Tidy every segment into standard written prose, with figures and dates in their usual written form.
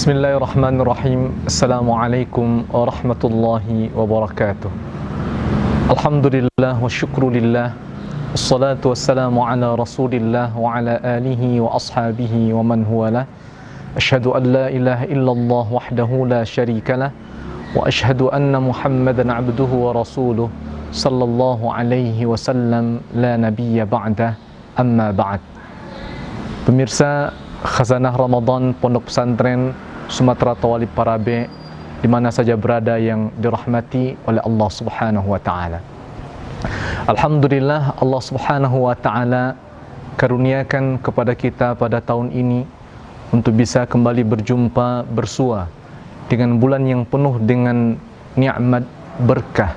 Bismillahirrahmanirrahim. Assalamualaikum warahmatullahi wabarakatuh. Alhamdulillah wa syukrulillah. Wassalatu wassalamu ala rasulillah wa ala alihi wa ashabihi wa man huwalah. Ashhadu an la ilaha illallah wahdahu la syarikalah. Wa ashhadu anna Muhammadan abduhu wa rasuluh sallallahu alaihi wasallam la nabiyya ba'dah, amma ba'd. Pemirsa Khazanah Ramadan Pondok Pesantren Sumatera Tawalib Parabe, di mana saja berada yang dirahmati oleh Allah Subhanahu wa taala. Alhamdulillah, Allah Subhanahu wa taala karuniakan kepada kita pada tahun ini untuk bisa kembali berjumpa bersua dengan bulan yang penuh dengan nikmat, berkah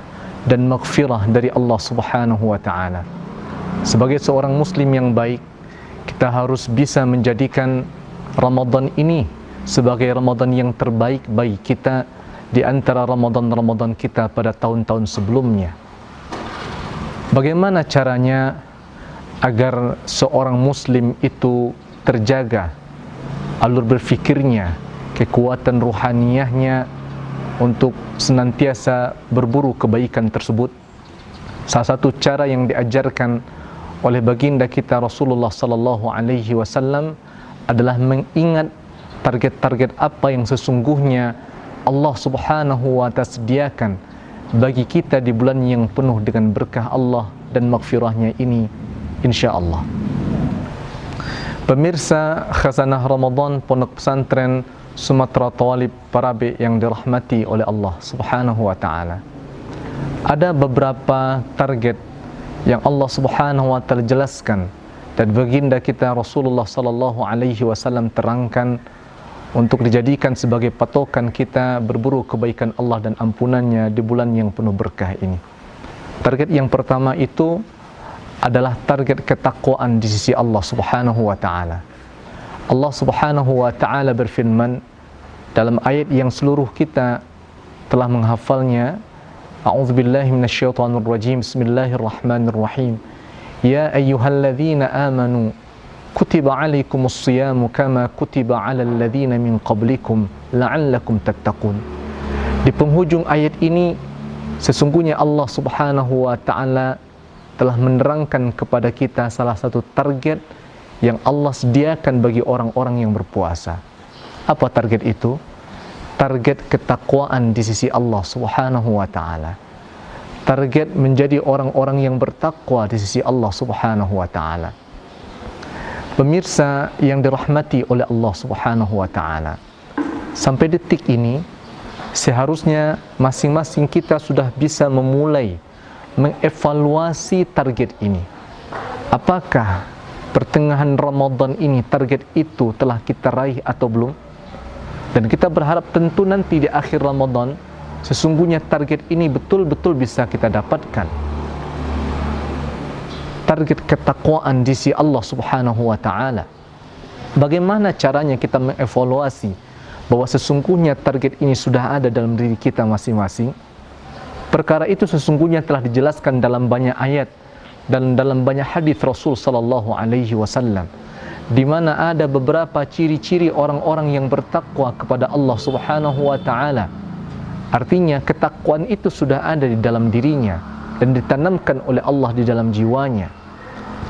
dan maghfirah dari Allah Subhanahu wa taala. Sebagai seorang muslim yang baik, kita harus bisa menjadikan Ramadan ini sebagai Ramadan yang terbaik bagi kita di antara Ramadan-Ramadan kita pada tahun-tahun sebelumnya. Bagaimana caranya agar seorang muslim itu terjaga alur berfikirnya, kekuatan ruhaniyahnya untuk senantiasa berburu kebaikan tersebut? Salah satu cara yang diajarkan oleh baginda kita Rasulullah sallallahu alaihi wasallam adalah mengingat target-target apa yang sesungguhnya Allah Subhanahu wa taala sediakan bagi kita di bulan yang penuh dengan berkah Allah dan maghfirahnya ini, insyaallah. Pemirsa Khazanah Ramadan Pondok Pesantren Sumatera Tawalib Parabe yang dirahmati oleh Allah Subhanahu wa taala. Ada beberapa target yang Allah Subhanahu wa taala jelaskan dan baginda kita Rasulullah sallallahu alaihi wasallam terangkan untuk dijadikan sebagai patokan kita berburu kebaikan Allah dan ampunannya di bulan yang penuh berkah ini. Target yang pertama itu adalah target ketakwaan di sisi Allah Subhanahu wa taala. Allah Subhanahu wa taala berfirman dalam ayat yang seluruh kita telah menghafalnya. A'udzubillahi minasyaitonir rajim. Bismillahirrahmanirrahim. Ya ayyuhalladzina amanu kutiba alaikumus shiyamu kama kutiba alal ladzina min qablikum la'allakum tattaqun. Di penghujung ayat ini sesungguhnya Allah Subhanahu wa taala telah menerangkan kepada kita salah satu target yang Allah sediakan bagi orang-orang yang berpuasa. Apa target itu? Target ketakwaan di sisi Allah Subhanahu wa taala. Target menjadi orang-orang yang bertakwa di sisi Allah Subhanahu wa taala. Pemirsa yang dirahmati oleh Allah Subhanahu wa taala, sampai detik ini seharusnya masing-masing kita sudah bisa memulai mengevaluasi target ini. Apakah pertengahan Ramadan ini target itu telah kita raih atau belum? Dan kita berharap tentu nanti di akhir Ramadan sesungguhnya target ini betul-betul bisa kita dapatkan. Target ketakwaan di sisi Allah Subhanahu wa taala. Bagaimana caranya kita mengevaluasi bahwa sesungguhnya target ini sudah ada dalam diri kita masing-masing? Perkara itu sesungguhnya telah dijelaskan dalam banyak ayat dan dalam banyak hadis Rasul sallallahu alaihi wasallam, di mana ada beberapa ciri-ciri orang-orang yang bertakwa kepada Allah Subhanahu wa taala. Artinya ketakwaan itu sudah ada di dalam dirinya dan ditanamkan oleh Allah di dalam jiwanya.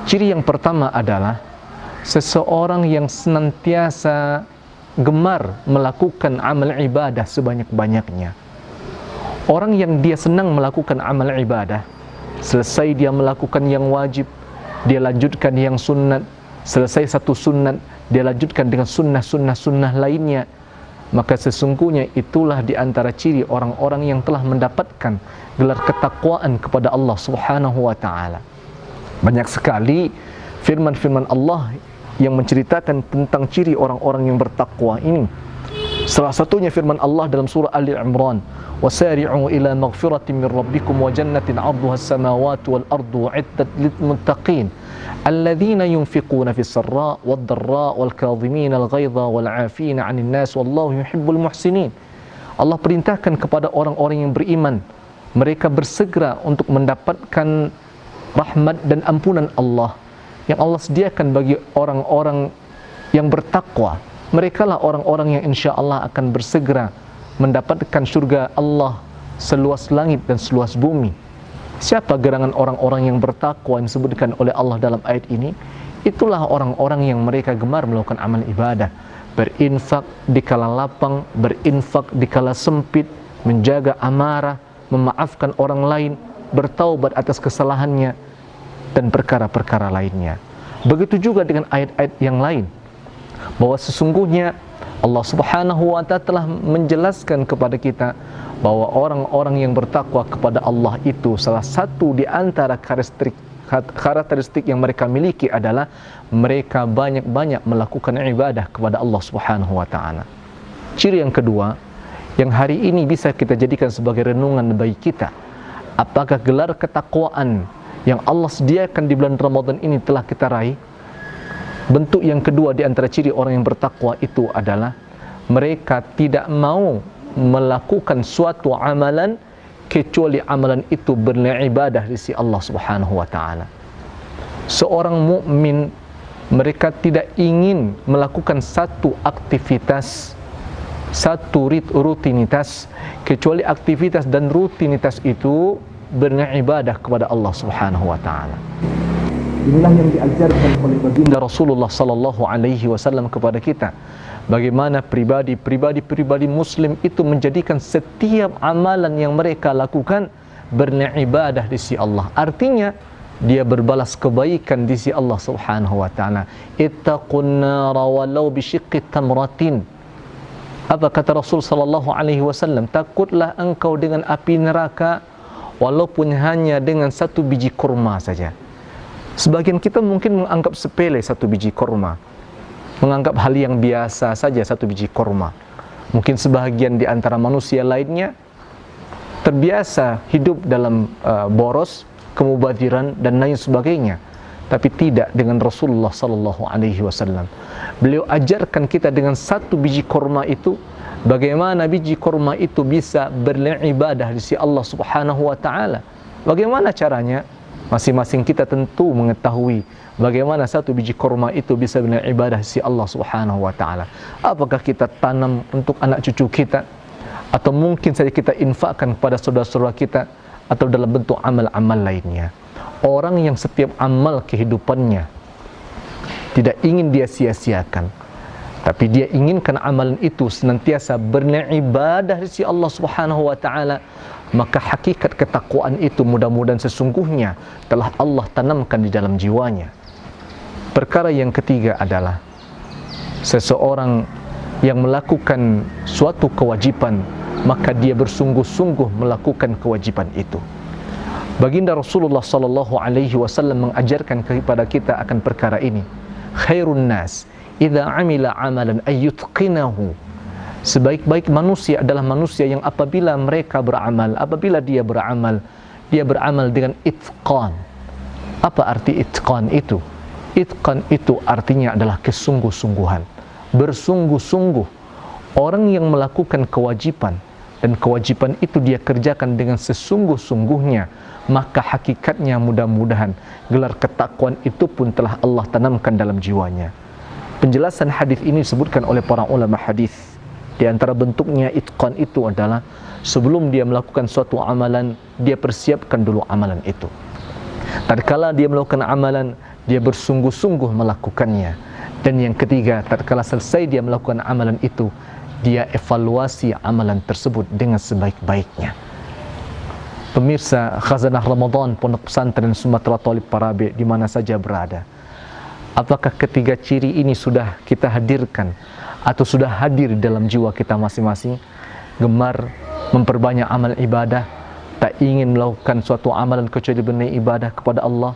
Ciri yang pertama adalah seseorang yang senantiasa gemar melakukan amal ibadah sebanyak-banyaknya. Orang yang dia senang melakukan amal ibadah, selesai dia melakukan yang wajib, dia lanjutkan yang sunnat. Selesai satu sunnat, dia lanjutkan dengan sunnah lainnya. Maka sesungguhnya itulah di antara ciri orang-orang yang telah mendapatkan gelar ketakwaan kepada Allah Subhanahu wa taala. Banyak sekali firman-firman Allah yang menceritakan tentang ciri orang-orang yang bertakwa ini. Salah satunya firman Allah dalam surah Ali Imran, "Wasari'u ila maghfiratin min rabbikum wa jannatin 'arduha as-samawati wal ardu 'iddat lil muttaqin." Alladzina yunfiquna fis sarra wad dharra wal kadhimina al ghaidha wal 'afina 'anil nas wallahu yuhibbul muhsinin. Allah perintahkan kepada orang-orang yang beriman, mereka bersegera untuk mendapatkan rahmat dan ampunan Allah yang Allah sediakan bagi orang-orang yang bertakwa. Merekalah orang-orang yang insya Allah akan bersegera mendapatkan syurga Allah seluas langit dan seluas bumi. Siapa gerangan orang-orang yang bertakwa yang disebutkan oleh Allah dalam ayat ini? Itulah orang-orang yang mereka gemar melakukan amal ibadah, berinfak di kala lapang, berinfak di kala sempit, menjaga amarah, memaafkan orang lain, bertaubat atas kesalahannya, dan perkara-perkara lainnya. Begitu juga dengan ayat-ayat yang lain, bahwa sesungguhnya Allah Subhanahu wa Ta'ala telah menjelaskan kepada kita bahwa orang-orang yang bertakwa kepada Allah itu salah satu di antara karakteristik yang mereka miliki adalah mereka banyak-banyak melakukan ibadah kepada Allah Subhanahu wa Ta'ala. Ciri yang kedua yang hari ini bisa kita jadikan sebagai renungan bagi kita, apakah gelar ketakwaan yang Allah sediakan di bulan Ramadan ini telah kita raih? Bentuk yang kedua di antara ciri orang yang bertakwa itu adalah mereka tidak mau melakukan suatu amalan kecuali amalan itu bernilai ibadah di sisi Allah Subhanahu wa Ta'ala. Seorang mukmin, mereka tidak ingin melakukan satu aktivitas, satu rutinitas kecuali aktivitas dan rutinitas itu bernilai ibadah kepada Allah Subhanahu wa Ta'ala. Inilah yang diajarkan oleh baginda Rasulullah sallallahu alaihi wasallam kepada kita. Bagaimana pribadi muslim itu menjadikan setiap amalan yang mereka lakukan bernilai ibadah di sisi Allah. Artinya dia berbalas kebaikan di sisi Allah Subhanahu wa Ta'ala. Ittaqun nara walau bisyiqqi tamratin. Apa kata Rasul sallallahu alaihi wasallam? Takutlah engkau dengan api neraka walaupun hanya dengan satu biji kurma saja. Sebagian kita mungkin menganggap sepele satu biji kurma, menganggap hal yang biasa saja satu biji kurma. Mungkin sebahagian di antara manusia lainnya terbiasa hidup dalam boros, kemubaziran dan lain sebagainya. Tapi tidak dengan Rasulullah sallallahu alaihi wasallam. Beliau ajarkan kita dengan satu biji kurma itu, bagaimana biji kurma itu bisa bernilai ibadah di sisi Allah Subhanahu wa Ta'ala. Bagaimana caranya? Masing-masing kita tentu mengetahui bagaimana satu biji kurma itu bisa bernilai ibadah di sisi Allah Subhanahu wa Ta'ala. Apakah kita tanam untuk anak cucu kita, atau mungkin saja kita infakkan kepada saudara-saudara kita, atau dalam bentuk amal-amal lainnya. Orang yang setiap amal kehidupannya tidak ingin dia sia-siakan, tapi dia inginkan amalan itu senantiasa bernilai ibadah di sisi Allah Subhanahu wa Ta'ala, maka hakikat ketakwaan itu mudah-mudahan sesungguhnya telah Allah tanamkan di dalam jiwanya. Perkara yang ketiga adalah seseorang yang melakukan suatu kewajiban, maka dia bersungguh-sungguh melakukan kewajiban itu. Baginda Rasulullah sallallahu alaihi wasallam mengajarkan kepada kita akan perkara ini. Khairun nas idza amila amalan ayyutqinahu. Sebaik-baik manusia adalah manusia yang apabila mereka beramal, apabila dia beramal dengan itqan. Apa arti itqan itu? Itqan itu artinya adalah kesungguh-sungguhan, bersungguh-sungguh. Orang yang melakukan kewajiban dan kewajiban itu dia kerjakan dengan sesungguh-sungguhnya, maka hakikatnya mudah-mudahan gelar ketakwaan itu pun telah Allah tanamkan dalam jiwanya. Penjelasan hadis ini disebutkan oleh para ulama hadis. Di antara bentuknya itqan itu adalah sebelum dia melakukan suatu amalan, dia persiapkan dulu amalan itu. Tatkala dia melakukan amalan, dia bersungguh-sungguh melakukannya. Dan yang ketiga, tatkala selesai dia melakukan amalan itu, dia evaluasi amalan tersebut dengan sebaik-baiknya. Pemirsa Khazanah Ramadan Pondok Pesantren Sumatera Thalib Parabe di mana saja berada, apakah ketiga ciri ini sudah kita hadirkan atau sudah hadir dalam jiwa kita masing-masing? Gemar memperbanyak amal ibadah, tak ingin melakukan suatu amalan kecuali bernilai ibadah kepada Allah.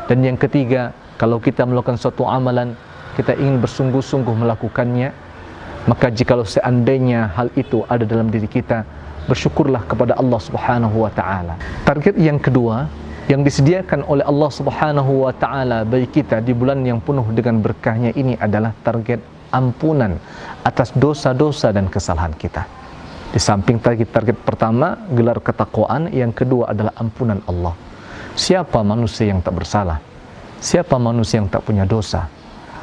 Dan yang ketiga, kalau kita melakukan suatu amalan, kita ingin bersungguh-sungguh melakukannya, maka jikalau seandainya hal itu ada dalam diri kita, bersyukurlah kepada Allah Subhanahu wa Ta'ala. Target yang kedua yang disediakan oleh Allah Subhanahu wa Ta'ala bagi kita di bulan yang penuh dengan berkahnya ini adalah target ampunan atas dosa-dosa dan kesalahan kita. Di samping target pertama, gelar ketakwaan, yang kedua adalah ampunan Allah. Siapa manusia yang tak bersalah? Siapa manusia yang tak punya dosa?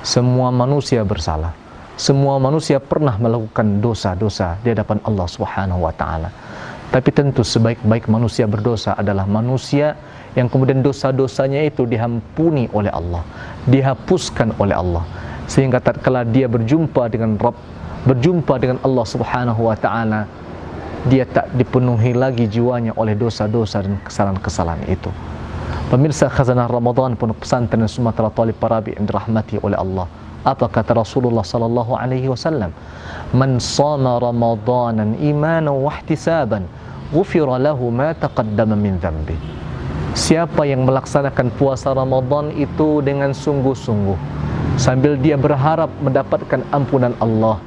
Semua manusia bersalah. Semua manusia pernah melakukan dosa-dosa di hadapan Allah Subhanahu wa taala. Tapi tentu sebaik-baik manusia berdosa adalah manusia yang kemudian dosa-dosanya itu diampuni oleh Allah, dihapuskan oleh Allah, sehingga tatkala dia berjumpa dengan Rabb, berjumpa dengan Allah Subhanahu wa taala, dia tak dipenuhi lagi jiwanya oleh dosa-dosa dan kesalahan-kesalahan itu. Pemirsa Khazanah Ramadan, Pondok Pesantren Sumatera Talib Parabi yang dirahmati oleh Allah, apa kata Rasulullah sallallahu alaihi wasallam? Man shama ramadanan imanan wa ihtisaban, ghufira lahu ma taqaddama min dhanbi. Siapa yang melaksanakan puasa Ramadan itu dengan sungguh-sungguh, sambil dia berharap mendapatkan ampunan Allah,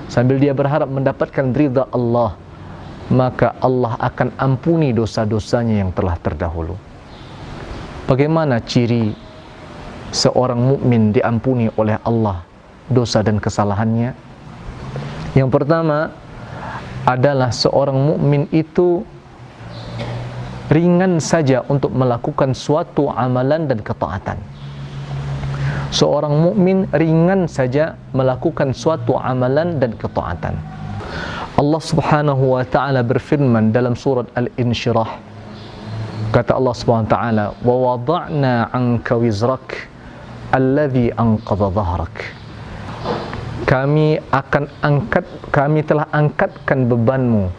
sambil dia berharap mendapatkan ridha Allah, maka Allah akan ampuni dosa-dosanya yang telah terdahulu. Bagaimana ciri seorang mukmin diampuni oleh Allah dosa dan kesalahannya? Yang pertama adalah seorang mukmin itu ringan saja untuk melakukan suatu amalan dan ketaatan. Seorang mukmin ringan saja melakukan suatu amalan dan ketaatan. Allah Subhanahu wa taala berfirman dalam surat Al-Insyirah. Kata Allah Subhanahu wa taala, "Wa wada'na 'anka wizrak alladhi anqadha dhahrak." Kami telah angkatkan bebanmu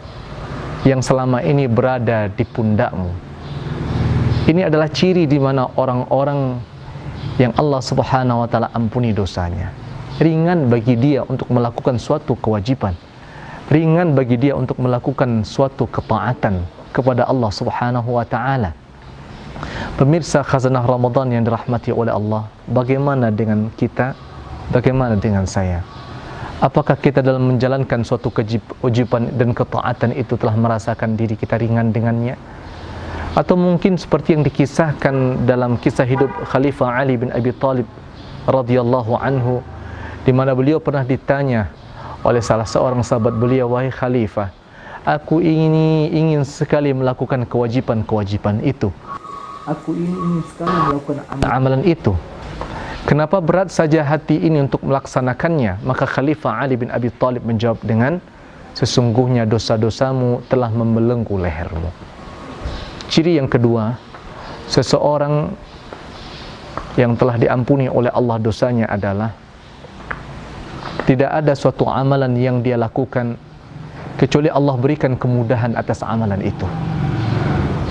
yang selama ini berada di pundakmu. Ini adalah ciri di mana orang-orang yang Allah Subhanahu wa taala ampuni dosanya. Ringan bagi dia untuk melakukan suatu kewajiban. Ringan bagi dia untuk melakukan suatu ketaatan kepada Allah Subhanahu wa taala. Pemirsa Khazanah Ramadan yang dirahmati oleh Allah, bagaimana dengan kita? Bagaimana dengan saya? Apakah kita dalam menjalankan suatu kewajiban dan ketaatan itu telah merasakan diri kita ringan dengannya? Atau mungkin seperti yang dikisahkan dalam kisah hidup Khalifah Ali bin Abi Thalib radhiyallahu anhu, di mana beliau pernah ditanya oleh salah seorang sahabat beliau, "Wahai Khalifah, aku ingin sekali melakukan kewajiban-kewajiban itu. Aku ingin sekali melakukan amalan itu. Kenapa berat saja hati ini untuk melaksanakannya?" Maka Khalifah Ali bin Abi Thalib menjawab dengan, "Sesungguhnya dosa-dosamu telah membelenggu lehermu." Ciri yang kedua, seseorang yang telah diampuni oleh Allah dosanya adalah tidak ada suatu amalan yang dia lakukan kecuali Allah berikan kemudahan atas amalan itu.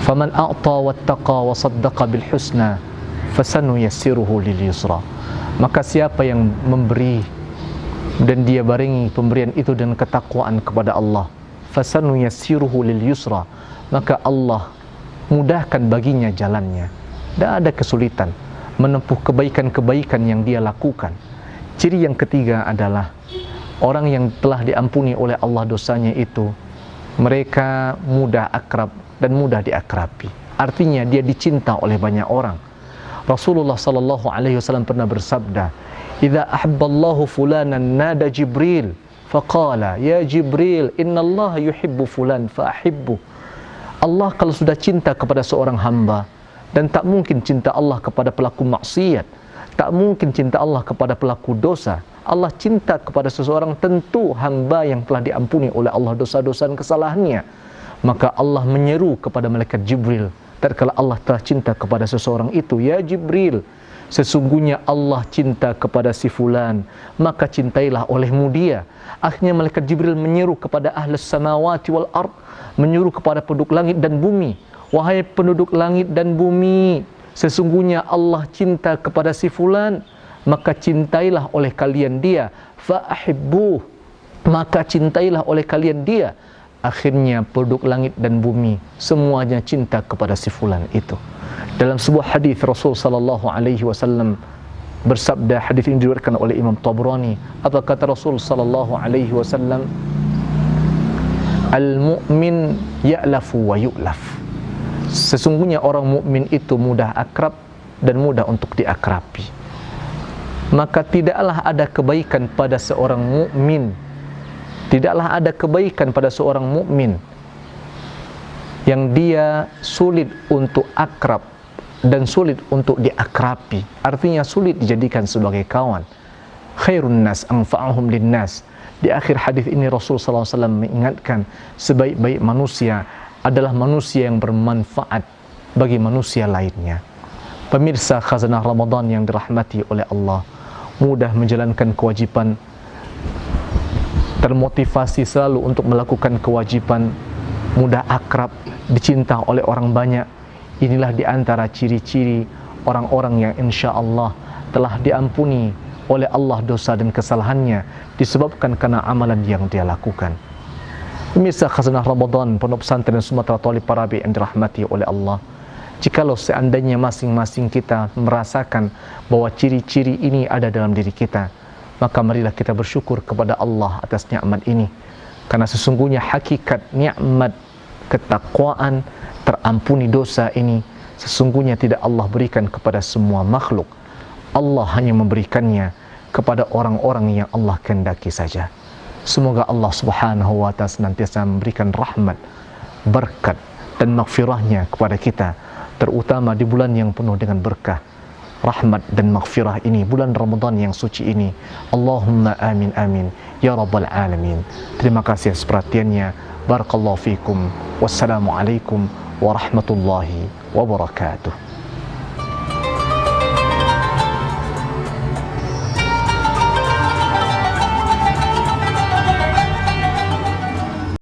Faman a'ta wattaqa wa saddaqa bil husna fasanuyassiruhu lil yusra. Maka siapa yang memberi dan dia barengi pemberian itu dengan ketakwaan kepada Allah, fasanuyassiruhu lil yusra, maka Allah mudahkan baginya jalannya. Tidak ada kesulitan menempuh kebaikan-kebaikan yang dia lakukan. Ciri yang ketiga adalah orang yang telah diampuni oleh Allah dosanya itu, mereka mudah akrab dan mudah diakrabi. Artinya dia dicinta oleh banyak orang. Rasulullah sallallahu alaihi wasallam pernah bersabda, "Idza ahabballahu fulanan nada Jibril faqala ya Jibril innallaha yuhibbu fulan fa'ahibbu." Allah kalau sudah cinta kepada seorang hamba, dan tak mungkin cinta Allah kepada pelaku maksiat, tak mungkin cinta Allah kepada pelaku dosa. Allah cinta kepada seseorang, tentu hamba yang telah diampuni oleh Allah dosa-dosa dan kesalahannya. Maka Allah menyeru kepada malaikat Jibril tatkala Allah telah cinta kepada seseorang itu, "Ya Jibril, sesungguhnya Allah cinta kepada si fulan, maka cintailah olehmu dia." Akhirnya malaikat Jibril menyeru kepada ahlus samawati wal ard, menyeru kepada penduduk langit dan bumi, "Wahai penduduk langit dan bumi, sesungguhnya Allah cinta kepada si fulan, maka cintailah oleh kalian dia. Fa'ahibbuh, maka cintailah oleh kalian dia." Akhirnya penduduk langit dan bumi semuanya cinta kepada si fulan itu. Dalam sebuah hadis Rasul sallallahu alaihi wasallam bersabda, hadis ini diriwayatkan oleh Imam Tabrani. Apa kata Rasul sallallahu alaihi wasallam? "Al-mu'min ya'lafu wa yu'laf." Sesungguhnya orang mukmin itu mudah akrab dan mudah untuk diakrabi. Maka tidaklah ada kebaikan pada seorang mukmin, tidaklah ada kebaikan pada seorang mukmin yang dia sulit untuk akrab dan sulit untuk diakrabi. Artinya sulit dijadikan sebagai kawan. khairun nas anfa'uhum linnas. Di akhir hadis ini Rasul sallallahu alaihi wasallam mengingatkan sebaik-baik manusia adalah manusia yang bermanfaat bagi manusia lainnya. Pemirsa khazanah Ramadan yang dirahmati oleh Allah, mudah menjalankan kewajiban, termotivasi selalu untuk melakukan kewajiban, mudah akrab, dicinta oleh orang banyak. Inilah di antara ciri-ciri orang-orang yang insya Allah telah diampuni oleh Allah dosa dan kesalahannya disebabkan karena amalan yang dia lakukan. Pemirsa khazanah Ramadan, Pondok Pesantren Sumatera Thalib Parabi yang dirahmati oleh Allah, jikalau seandainya masing-masing kita merasakan bahwa ciri-ciri ini ada dalam diri kita, maka marilah kita bersyukur kepada Allah atas nikmat ini. Karena sesungguhnya hakikat nikmat ketakwaan, terampuni dosa ini sesungguhnya tidak Allah berikan kepada semua makhluk. Allah hanya memberikannya kepada orang-orang yang Allah kehendaki saja. Semoga Allah Subhanahu wa ta'ala senantiasa memberikan rahmat, berkat dan maghfirahnya kepada kita, terutama di bulan yang penuh dengan berkah, rahmat dan maghfirah ini, bulan Ramadan yang suci ini. Allahumma amin amin ya rabbal alamin. Terima kasih atas perhatiannya. Barakallahu fikum. Wassalamualaikum warahmatullahi wabarakatuh.